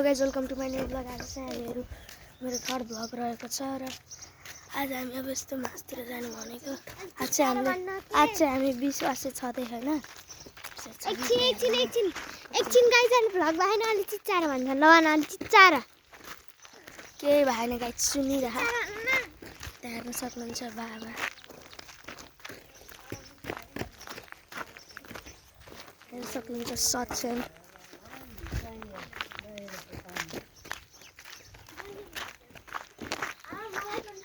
Guys welcome to my new blog. आज चाहिँ हामीहरू मेरो थर्ड ब्लग रहेको छ र आज हामी अब यस्तो मासतिर जानु भनेको। आज चाहिँ हामी विश्वास छँदै होइन। एकछिन गाइज अनि भ्लग भएन अलि चिच्चाएर भन्छ लवान अलि चिच्चाएर केही भएन गाइज सुनिरह त्यहाँ हेर्न सक्नुहुन्छ बाबा हेर्न सक्नुहुन्छ सक्षम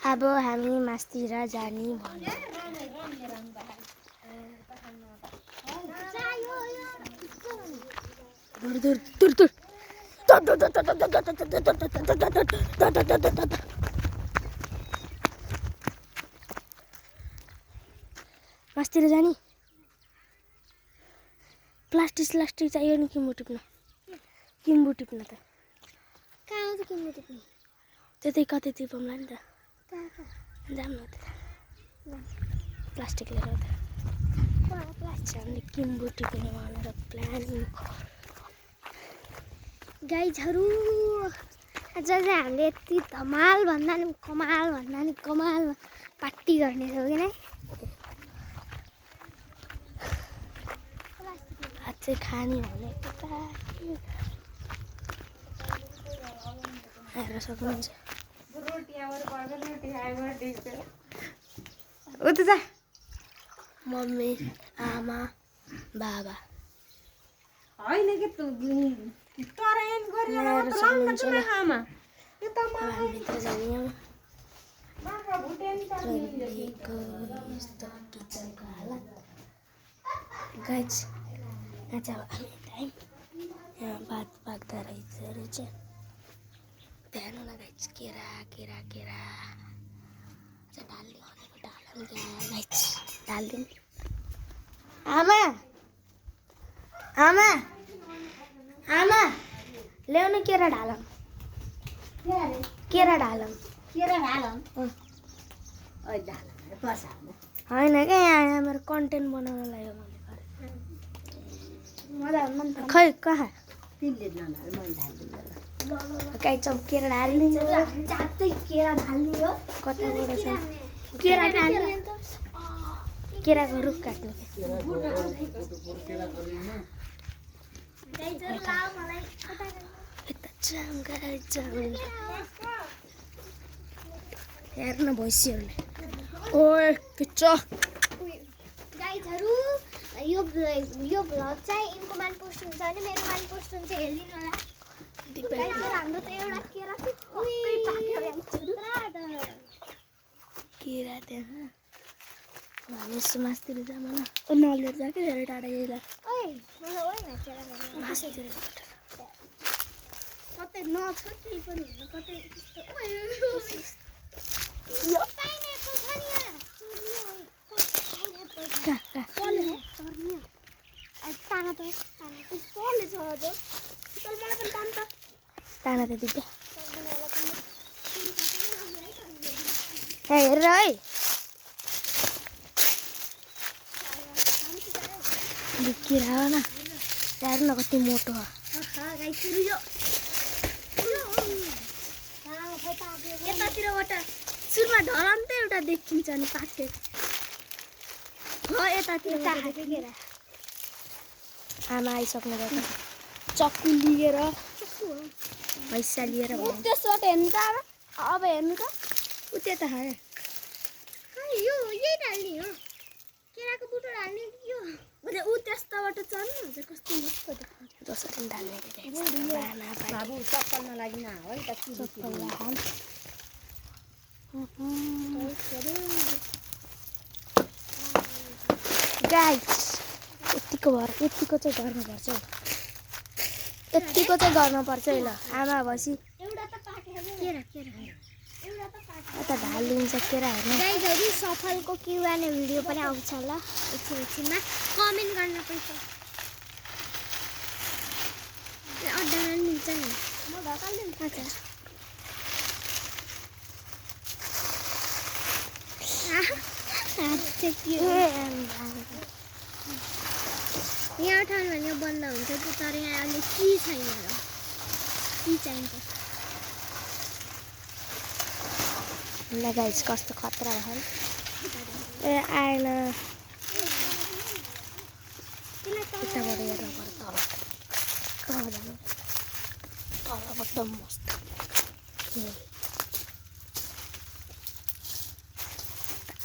अब हामी मासतिर जाने भन्यो मासतिर जाने प्लास्टिक चाहियो नि किम्बु टिप्न त कहाँ हो त किम्बु टिप्ने त्यतै कतै टिपौँला नि त जाऊँ न त प्लास्टिक लिएर त हामीले किम्बु टिप्ने भनेर प्लानिङ गाइजहरू आज चाहिँ हामीले यति धमाल भन्दा नि कमाल पार्टी गर्नेछौँ कि नै आज चाहिँ खाने भनेको त हेर्न सक्नुहुन्छ उता जा मम्मी आमा बाबा होइन कि भित्र जाने यस्तो किचनको हालत गाइज यहाँ चाहिँ अब हामी टाइम यहाँ भात पाक्दा रहेछहरू चाहिँ ध्यान होला गाइज केरा चाहिँ ढाल्ने भनेको ढाल्दिउँ आमा ल्याउनु केरा ढालौँ होइन क्या यहाँ मेरो कन्टेन्ट बनाउन लाग्यो मैले खै कहाँ गाई चौ केरा ढालिदिन्छ कताबाट छ केराको रुख काट्नु हेर्न भैँसीहरूले ओए खिच्छ गाइजहरू यो भ्लग चाहिँ इन्कोमान पोस्ट हुन्छ भने मेरोमा पोस्ट हुन्छ हेरिदिनु होला गाइजहरू हाम्रो त एउटा केरा केरा त्यहाँ हामी यसो मासतिर जाऊँ न नलिएर जा कि धेरै टाढा यही मासतिर कतै नछोड केही पनि हुनु कतै ताना त दिन्छ हेर है केरा हो न हेर न कति मोटो हो यतातिरबाट सुरुमा ढलान त एउटा देखिन्छ नि पाकेको यतातिर आमा आइसक्नु भएको चक्कु लिएर पैसा लिएर त्यसबाट हेर्नु त अब हेर्नु त उ त्यता खायो यो यही ढाल्ने हो केराको बुटो ढाल्ने यो मतलब ऊ त्यस्ताबाट चल्नु हुन्छ कस्तो मस्त देख्छ जसरी ढाल्ने बाबु चप्पलमा लागि न हो नि त गाइस यतिको चाहिँ गर्नुपर्छ है ल आमा भसी यता ढालिदिन्छ केरा हेर्नु गाइजहरू सफलको Q&A भिडियो पनि आउँछ ल एकछिनमा कमेन्ट गर्न पर्छ अड्डा मिल्छ नि म ढकाल्दिन्छु यहाँ ठाउँ भने बन्द हुन्छ तर यहाँ अहिले के छैन र यति चाहिन्छ ल गाइस कस्तो खतरा भयो ए आएन यताबाट हेर्नु पर्छ तलबाट मस्त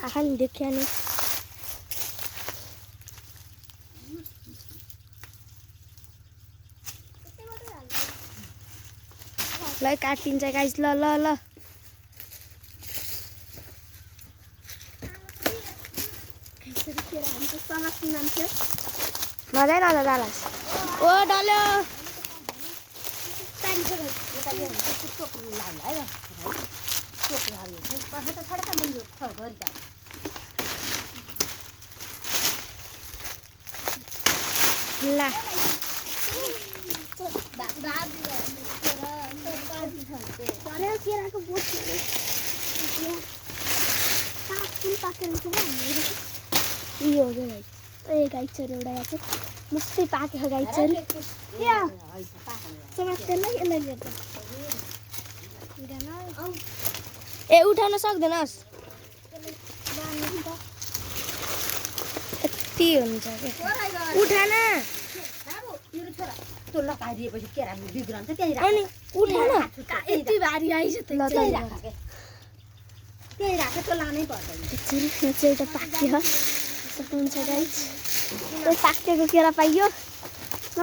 आँखा नि देखिया नि ल काटिन्छ गाइस ल ल ल मजा न दालास ओ डल्यो ला यो हो गाई ए गाईचहरू एउटा यहाँ चाहिँ मस्तै पाकेको गाईचहरू ए उठाउन सक्दैनस् यति हुन्छ क्या उठान अनि उठान यति भारी आइज ल एकछिन यहाँ चाहिँ एउटा पाक्यो सक्नुहुन्छ गाइस त्यो पाकेको केरा पाइयो ल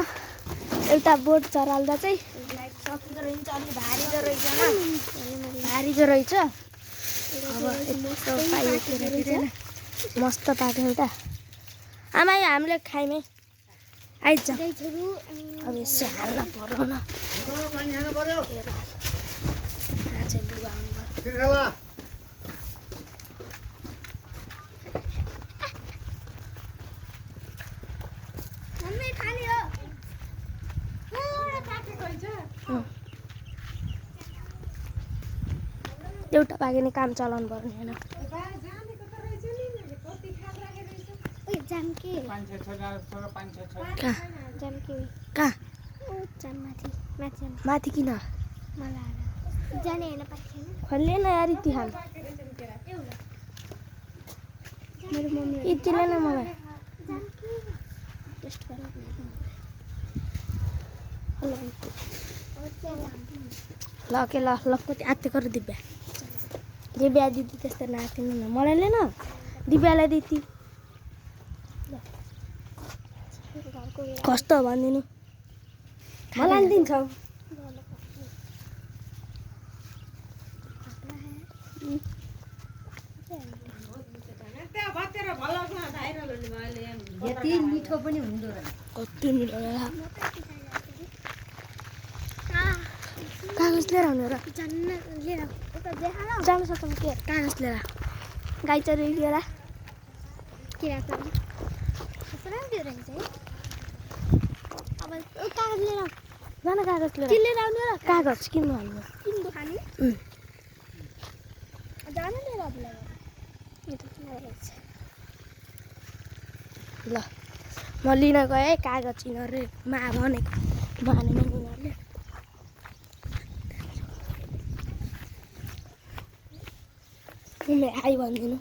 एउटा बोट चराल्दा चाहिँ भारी जो रहेछ अब यस्तो पाइयो केरा मस्त पाक्यो एउटा आमा यो हामीले खाइमे आइज अब यसो हाल्न पर्यो न चाहिँ लुगा आउनु एउटा पाकेने काम चलाउनु पर्ने होइन माथि किन खल्ले न यार यति खान यति नै न मलाई ल के ल ल कति आत्तिको र दिव्या दिव्या दिदी त्यस्तो नातिनु न मलाई ले न दिव्यालाई दिदी कस्तो भनिदिनु मलाई दिन्छौ यति मिठो पनि हुँदो रहेछ कति मिठो कागज लिएर आउनु र जानु सक्छौँ के कागज लिएर गाईचरी लिएर कागज लिएर जान कागज लिएर लिएर आउनु र कागज किन्नु हाल्नु किन्नु खाने जान लिएर ल म लिन गएँ कागज यिनीहरू मा भनेको भनेन उनीहरूले आइ भनिदिनु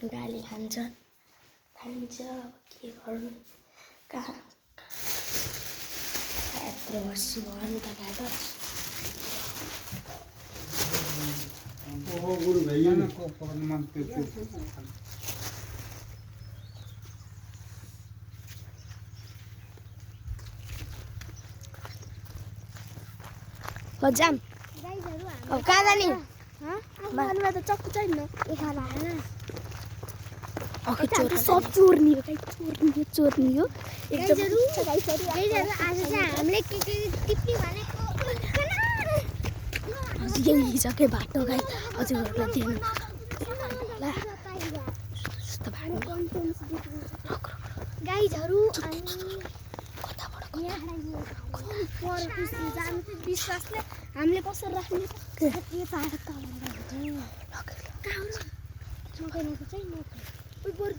गाली खान्छ के गर्नु कहाँ यत्रो बस्छु भन्नु त कागज जाम अब कहाँ जाने घरमा त चक्कु छैन सब चोर्नी हो चोर्नी हो गाईजहरू आज चाहिँ हामीले के टिप्ने भनेको यही हिजोकै बाटो गाई हजुरहरूलाई दिनु गाईजहरू कताबाट विश्वासले हामीले कसरी राख्ने बनाएको चाहिँ म ओइ बरु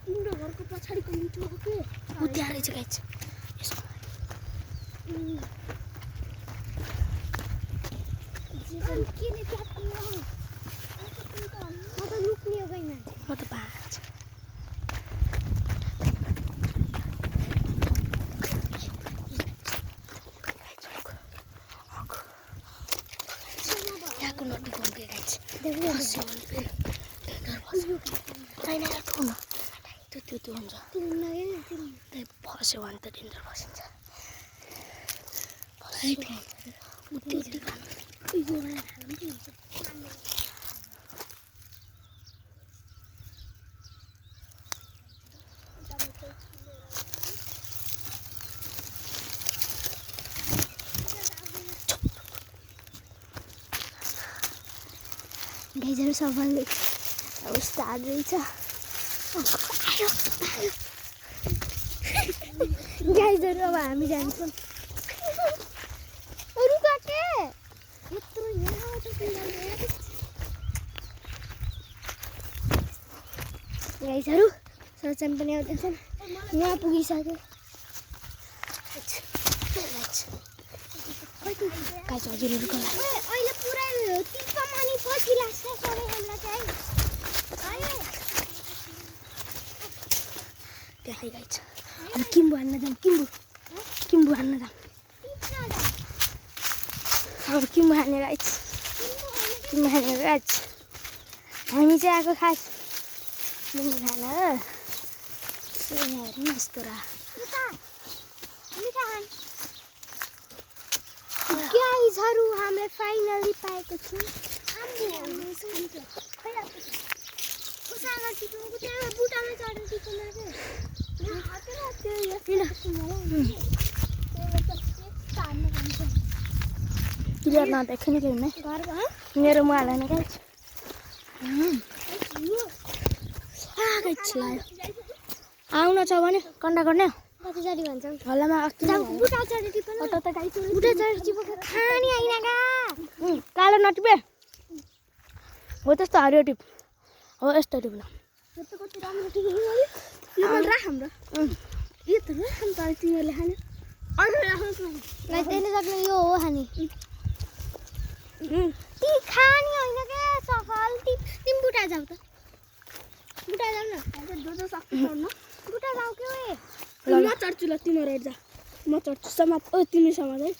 तिम्रो घरको पछाडिको मिठो हो के उद्या रहेछ गाइस यसको जीवन के ने क्या हो म त लुक्ने हो गइ मान्छे म त बाज यहाँको नटी घुम्के गाइस फस्यो भने फेरि डेन्जर फस्यो छैन ठुलो त्यो हुन्छ त्यही फस्यो भने त डेन्जर फसिन्छ उति खानु गाइजहरू सबैले अब स्टार्ट रहेछ गाइजहरू अब हामी जान्छौँ रुका के यत्रो यहाँ गाइजहरू सचन पनि आउँदैछन् यहाँ पुगिसक्यो गाइस हजुरहरूको लागि अहिले पुरै टिप्पमा नि पछि लाग्छ सबै हामीलाई चाहिँ त्यहाँ गाइस अब किम्बु हान्न जाऊँ किम्बु हान्न जाऊँ अब किम्बु हान्ने गाइस हामी चाहिँ आएको खास किम्बु खान हेर्नु यस्तो र गाइजहरू हामीले फाइनली पाएको छौँ बुटामा चढेर क्लियर नदेख्ने कि मेरो मुहाल होइन गाइस आउन छ भने कन्डा गर्ने कति जारी भन्छौँ हल्लामा अस्ति बुटा चढेर टिप्नु बुटा चढेर टिप्नु खानी आइन गा कालो नटिपे हो त्यस्तो हरियो टिप हो यस्तो टिप्नु कति राम्रो टिप्नु राख हाम्रो यो त राख्नु त तिमीहरूले खाने अरू राख्नु गाइस त्यसले सक्ने यो हो खाने ती खानी होइन के सफल तिमी बुटा जाऊ त बुटा जाऊ न जो सक्छु चढ्न बुटा जाऊ के ओए म चढ्छु ल तिमीहरू हेर्छ म चढ्छु समात ओ तिमी समात है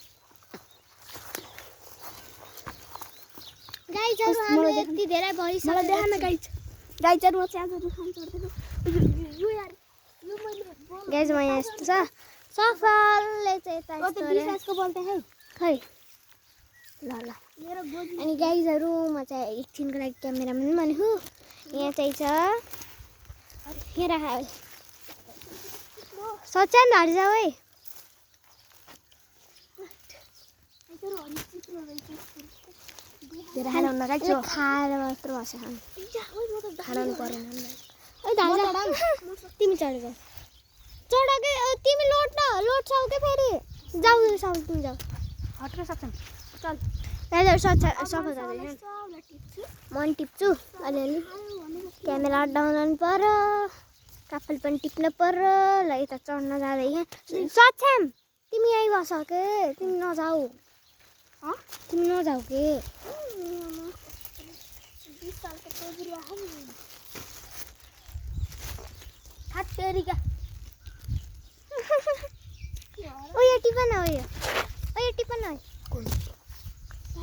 गाइजहरू हामीले यति धेरै भइसक्यो मलाई देखा न गाइजहरू म च्याजहरू खान चढ्दैन यो यार यो मैले गाइज म यहाँ यस्तो छ सफलले चाहिँ यता यस्तो विश्वासको बल देखाउ खै ल अनि गाइजहरू म चाहिँ एकछिनको लागि क्यामेराम्यान भनेको यहाँ चाहिँ छ यहाँ राख सच्यान धरि जाऊ है खाएर मात्र बस्छ खानु परेन तिमी चढेको चढाकै तिमी लोट्छौ के फेरि जाऊ साउ तिमी जाऊ हटेर सक्छन् चल सफल जाँदैछ म पनि टिप्छु अलिअलि क्यामेरा अड्डाउनु पर्यो कपाल पनि टिप्नु पर्यो ल यता चढ्न जाँदैछ सक्षम तिमी यहीँ बस के तिमी नजाऊ के उयो टिपन उयो टिपन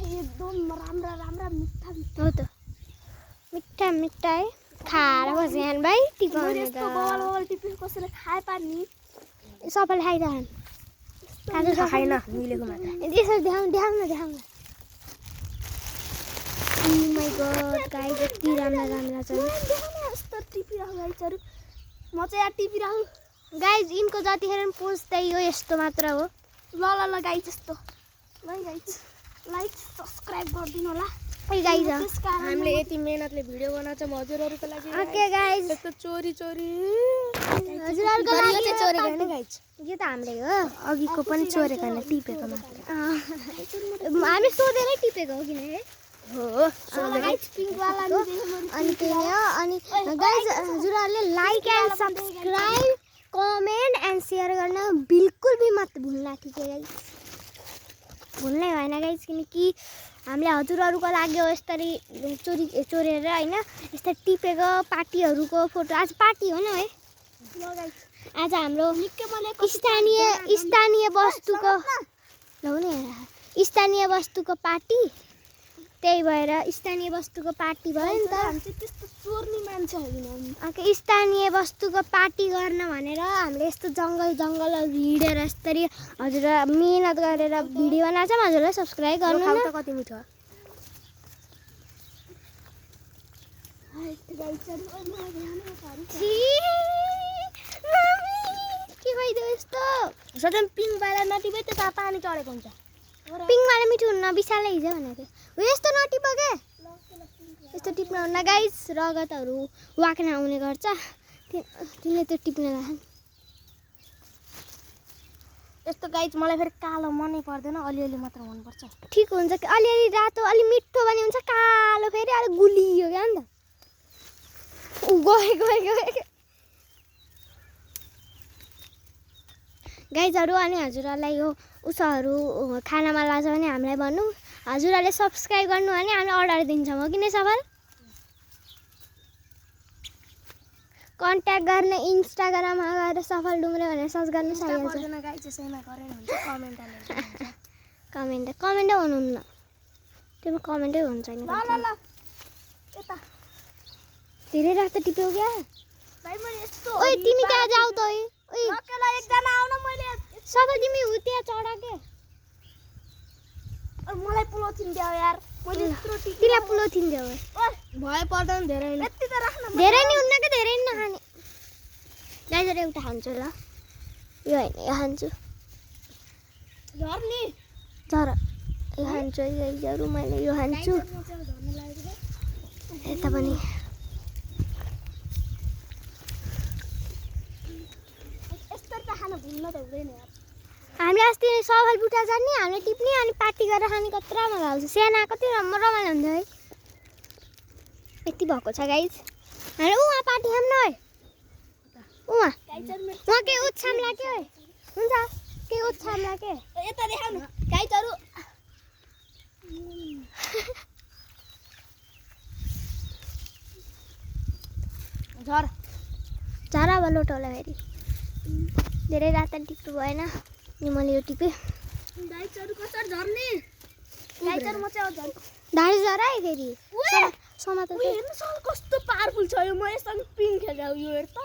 एकदम राम्रा मिठा हो त मिठा है खाएर बस्यो यहाँ भाइ टिपाउने त टिपी कसैले खाए पार्ने सबैले खाइरहन् खाएन मिलेको मात्र यसरी देखाउन Oh my god, guys, यति राम्रा छ यस्तो टिपिरहु गाइजहरु म चाहिँ यहाँ टिपिरहु गाइज इनको जतिखेर पनि पोस्दै हो यस्तो मात्र हो ल गाइज यस्तो ल गाइज लाइक सब्स्क्राइब गरिदिनु होला ओइ गाइज हामीले यति मेहनतले भिडियो बनाउँछ हजुरहरुको लागि ओके गाइज यस्तो चोरी हजुरहरुको लागि यो चाहिँ चोरेको हैन गाइज यो त हामीले हो अघिको पनि चोरेको हैन टिपेको मात्र हामी सोधेरै टिपेको हो किन हो पिङ्क वाला अनि त्यही हो अनि गाइज हजुरहरूले like and subscribe comment and share गर्न बिल्कुल भी मत भुल्न ठीक है गाइज भुल्नै भएन गाइज किनकि हामीले हजुरहरूको लागि हो यसरी चोरेर होइन यस्तो टिपेको पार्टीहरूको फोटो आज पार्टी हो न है आज हाम्रो स्थानीय वस्तुको पार्टी त्यही भएर स्थानीय वस्तुको पार्टी भयो नि त त्यस्तो चोर्ने मान्छे होइन स्थानीय वस्तुको पार्टी गर्न भनेर हामीले यस्तो जङ्गलहरू हिँडेर यसरी हजुर मेहनत गरेर भिडियो बनाएको छौँ हजुरलाई सब्सक्राइब गर्नु न कति मिठो के भइदियो यस्तो सधैँ पिङवाला नटिपे त्यो पानी चढेको हुन्छ पिङवाला मिठो हुन्न विशालले हिजो भनेको हो यस्तो नटिप के यस्तो टिप्न हुन्न गाइस रगतहरू वाक्न आउने गर्छ तिमीले त्यो टिप्न लाग्छ यस्तो गाइज मलाई फेरि कालो मनै पर्दैन अलिअलि मात्र मनपर्छ ठिक हुन्छ कि अलिअलि रातो अलि मिठो पनि हुन्छ कालो फेरि अलिक गुलियो क्या नि त गयो गाइजहरू अनि हजुरहरूलाई यो उसहरू खानामा लाग्छ भने हामीलाई भन्नु हजुरहरूले सब्सक्राइब गर्नु भने हामी अर्डर दिन्छौँ हो कि नै सफल कन्ट्याक्ट गर्ने इन्स्टाग्राममा गएर सफल डुङ्ग्रे भनेर सर्च गर्न सकिहाल्छ कमेन्टै हुनुहुन्न त्यो कमेन्टै हुन्छ नि धेरै रात टिप्यौ क्या ओइ तिमी त्यहाँ जाऊ त एकजना आउन मैले सबै तिमी त्यहाँ चढ के मलाई पुलोथिन दियो यार मैले तिमीलाई पुलोथिन दियो भए पर्दैन धेरै यति त राख्न धेरै नि हुन्न कि धेरै नि नखाने गाइजहरू एउटा खान्छु ल यो होइन यो खान्छु झर्नी झर यो खान्छु है गाइजहरू मैले यो खान्छु यता पनि हामीले अस्ति सफल बुटा जाने हामीले टिप्ने अनि पार्टी गरेर खाने कत्रो मजा आउँछ साना कति रमाइलो हुन्छ है यति भएको छ गाइज हामीले उहाँ पार्टी खाऊँ न है उहाँ के उत्सामला के है हुन्छ के उत्सामला के यता देखाउ न गाइजहरू झर अब लोटोला फेरि धेरै रात टिप्नु भएन अनि मैले यो टिपेँ गाइजहरू कसरी झर्ने गाइजहरू म चाहिँ झर्छु धाडी झर है फेरि समात हेर्नु सल कस्तो पावरफुल छ यो म यससँग पिङ खेल्दा यो हेर त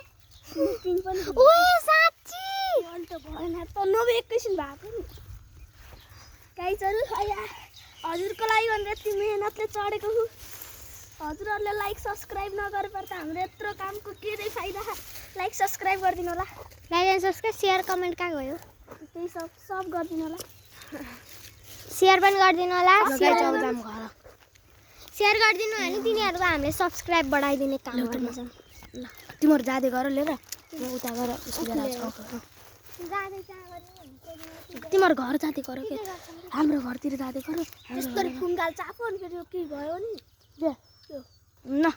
पिङ पनि ओए साच्ची अन्त भएन त नभए एकैछिन भएको नि गाइजहरू हजुरको लागि भनेर यति मेहनतले चढेको हुँ हजुरहरूले लाइक सब्सक्राइब नगरेपर त हाम्रो यत्रो कामको के नै फाइदा लाइक सब्सक्राइब गरिदिनु होला like and subscribe share comment कहाँ गयो त्यही सब गरिदिनु होला सेयर पनि गरिदिनु होला घर सेयर गरिदिनु भने तिनीहरूको हामीले सब्सक्राइब बढाइदिने काम गर्नेछौँ ल तिमीहरू जाँदै गर लिएर म उता गएर तिमीहरू घर जाँदै गर के हाम्रो घरतिर जाँदै गर त्यस्तो फुङ्गाल चापो अनि फेरि के भयो नि न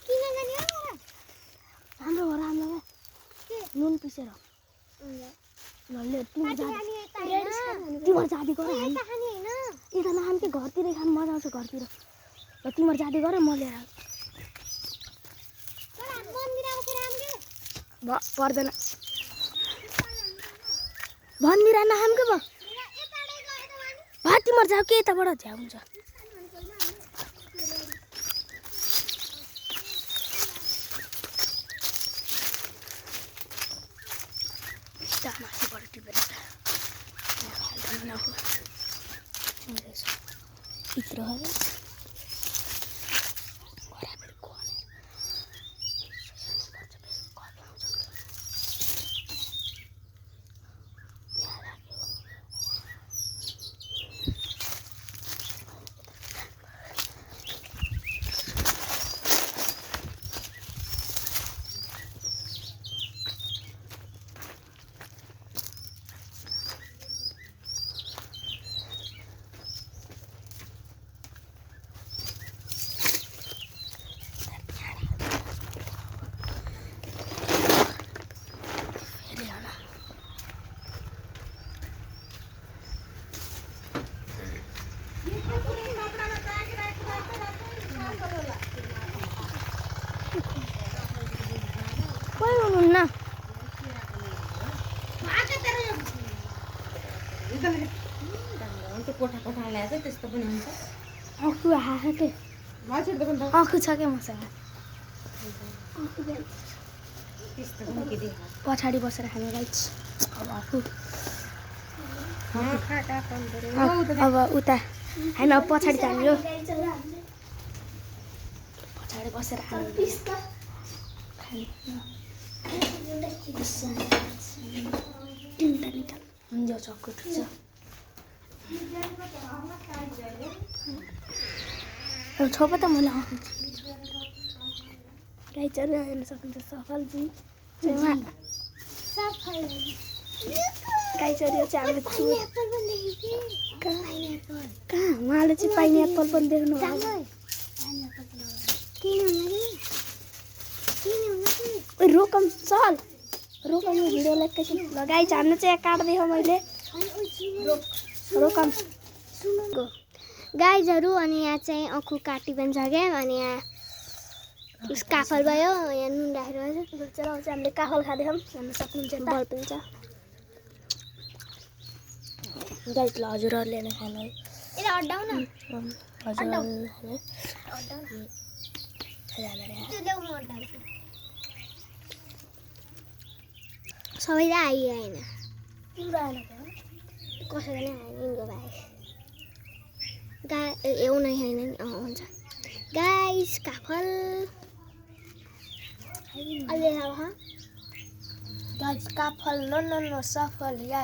किन जाने हो हाम्रो घर हाम्रो नुन पिसेर तिमीहरू जाँदै गर यता नखाने कि घरतिरै खानु मजा आउँछ घरतिर र तिमीहरू जाँदै गर म लिएर पर्दैन भन्दिरा नखाम के भयो तिमीहरू जाऊ के यताबाट झ्याउ हुन्छ माथिबाट टिपेर कोही हुनुहुन्न कोठा कोठा ल्याएर त्यस्तो पनि हुन्छ आँखु हाके आँखु छ क्या मसँग त्यस्तो पनि के देखा पछाडि बसेर खाने गाइस अब आफू अब उता हामी अब पछाडि जाने हो पछाडि बसेर खाने हुन्छ चक्कु ठुक्छ छोपो त मलाई गाइजहरू हेर्न सक्नुहुन्छ सफलजी गाइजहरू यो चाहिँ हाम्रो कहाँ उहाँले चाहिँ पाइनएप्पल पनि देख्नु रोकम चल रोकम यो भिडियोलाई एकैछिन ल गाइज हाम्रो चाहिँ यहाँ काट्दैछ मैले रोकम गाइजहरू अनि यहाँ चाहिँ अखु काटी पनि सक्यो अनि यहाँ काफल भयो यहाँ नुन राखेर चाहिँ हामीले काफल खाँदैछौँ हेर्न सक्नुहुन्छ बल पनि छ गाइज ल हजुरहरूले नै खानु है यसलाई अड्डाउ न सबैलाई आइयो होइन तिम्रो आएन कसैको नै आएन यिनको बाहेक एउटै छैन नि हुन्छ गाइस काफल अहिले अब गाइज काफल न सफल या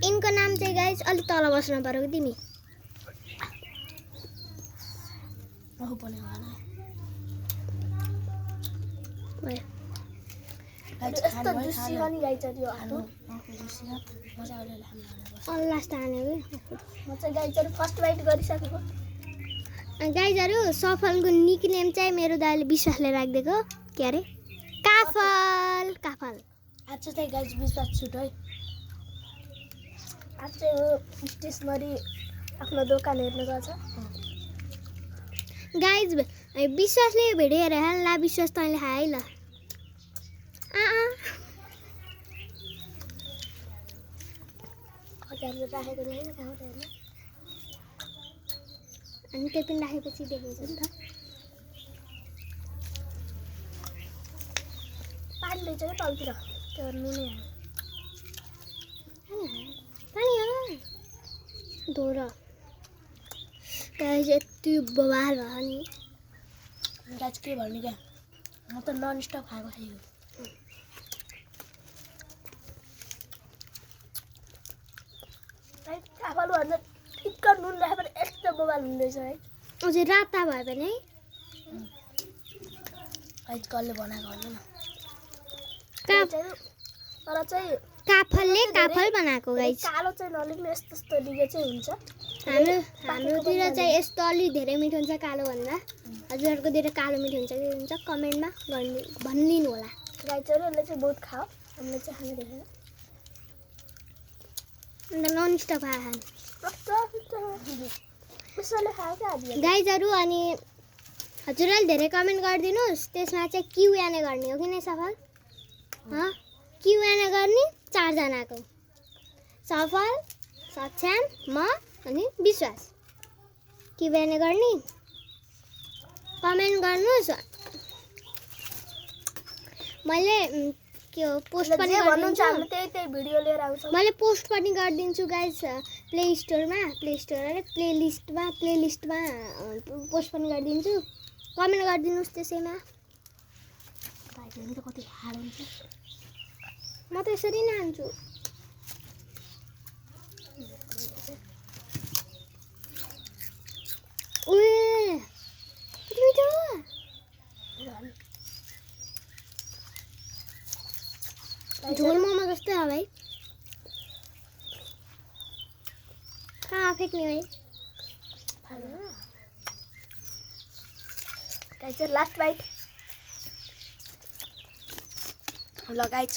यिनको नाम चाहिँ गाइस अलिक तल बस्नु पर्यो कि तिमी यस्तो जुसी हो नि गाइजहरू यो आलु लास्ट हान्यो कि म चाहिँ गाइजहरू फर्स्ट बाइट गरिसकेको गाइजहरू सफलको निकनेम चाहिँ मेरो दाइले विश्वासले राखिदिएको के अरे काफल काफल आज चाहिँ गाइज विश्वास छुट है आज चाहिँ हो स्टेसनरी आफ्नो दोकान हेर्नु गएको छ गाइज विश्वासले भिडियो हेरेर ला विश्वास तैँले खाए है ल हामीले राखेको छैन कहाँ हेर्नु अनि त्यो पनि राखेपछि देखिन्छ नि त पानी रहेछ क्या तलतिर त्यो नुनै पानी हो धोर गाइज यति बवाल भयो नि गाइज के भन्ने क्या म त नन स्टप खाएको थिएँ काफल भन्दा ठिक्क नुन राखेर यस्तो बवाल हुँदैछ है अझै राता भयो भने है गाइज कसले बनाएको भन्नु न तर चाहिँ काफलले काफल बनाएको गाइज कालो चाहिँ नलिग्ने यस्तो यस्तो लिगे चाहिँ हुन्छ हाम्रोतिर चाहिँ यस्तो अलि धेरै मिठो हुन्छ कालो भन्दा हजुरहरूकोतिर कालो मिठो हुन्छ के हुन्छ कमेन्टमा भनिदिनु होला गाइजहरू यसले चाहिँ बहुत खाओ हामीले चाहिँ खानु देखेन अन्त नन स्टप खानु गाइजहरू अनि हजुरहरूले धेरै कमेन्ट गरिदिनुहोस् त्यसमा चाहिँ क्युएनए गर्ने हो कि नै सफल क्युएनए गर्ने 4 जनाको सफल सक्षम म अनि विश्वास क्युएनए गर्ने कमेन्ट गर्नुहोस् मैले के हो पोस्ट पनि भन्नुहुन्छ हामीले त्यही भिडियो लिएर आउँछौँ मैले पोस्ट पनि गरिदिन्छु गाइज प्ले लिस्टमा पोस्ट पनि गरिदिन्छु कमेन्ट गरिदिनुहोस् त्यसैमा कति हार हुन्छ म त यसरी नै हान्छु झोल मोमो जस्तै हो भाइ कहाँ फेक्ने है गाइज लास्ट बाइट ल गाइज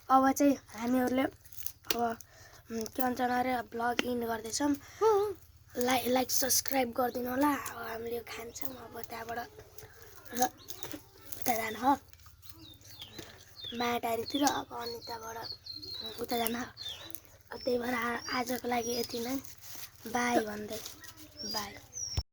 अब चाहिँ हामीहरूले अब के भन्छ अरे ब्लग इन गर्दैछौँ लाइक सब्सक्राइब गरिदिनु होला। अब हामीले खान्छौँ अब त्यहाँबाट र उता जानु हो माटारीतिर अब अनि त्यहाँबाट उता जानु त्यही भएर आजको लागि यति नै बाई भन्दै बाई।